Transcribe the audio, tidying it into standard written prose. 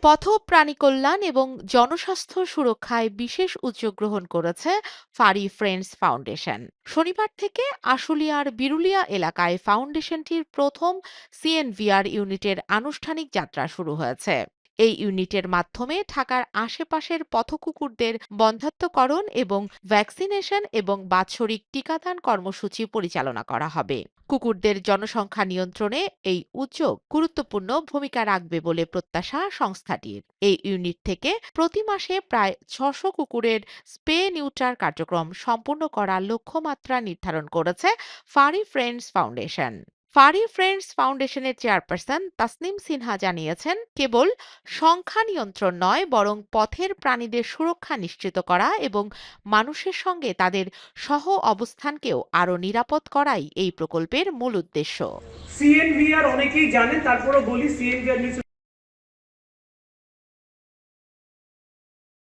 পথ প্রাণী কল্যাণ এবং জনস্বাস্থ্য সুরক্ষায় বিশেষ উদ্যোগ গ্রহণ করেছে ফারি ফ্রেন্ডস ফাউন্ডেশন। শনিবার থেকে আশুলিয়ার বিরুলিয়া এলাকায় ফাউন্ডেশনটির প্রথম সিএনভিআর ইউনিটের আনুষ্ঠানিক যাত্রা শুরু হয়েছে। এই ইউনিটের মাধ্যমে ঢাকার আশেপাশের পথকুকুরদের বন্ধ্যাত্বকরণ এবং ভ্যাকসিনেশন এবং বাৎসরিক টিকাদান কর্মসূচি পরিচালনা করা হবে। কুকুরদের জনসংখ্যা নিয়ন্ত্রণে এই উদ্যোগ গুরুত্বপূর্ণ ভূমিকা রাখবে বলে প্রত্যাশা সংস্থাটির। এই ইউনিট থেকে প্রতি মাসে প্রায় ৬০০ কুকুরের স্পে নিউট্রার কার্যক্রম সম্পূর্ণ করার লক্ষ্যমাত্রা নির্ধারণ করেছে ফারি ফ্রেন্ডস ফাউন্ডেশন। ফারি ফ্রেন্ডস ফাউন্ডেশনের চেয়ারপারসন তাসনিম সিনহা জানিয়েছেন, কেবল সংখ্যা নিয়ন্ত্রণ নয়, বরং পথের প্রাণীদের সুরক্ষা নিশ্চিত করা এবং মানুষের সঙ্গে তাদের সহ অবস্থানকেও আরও নিরাপদ করাই এই প্রকল্পের মূল উদ্দেশ্য। সিএনভিআর অনেকেই জানেন, তারপরও বলি সিএনভিআর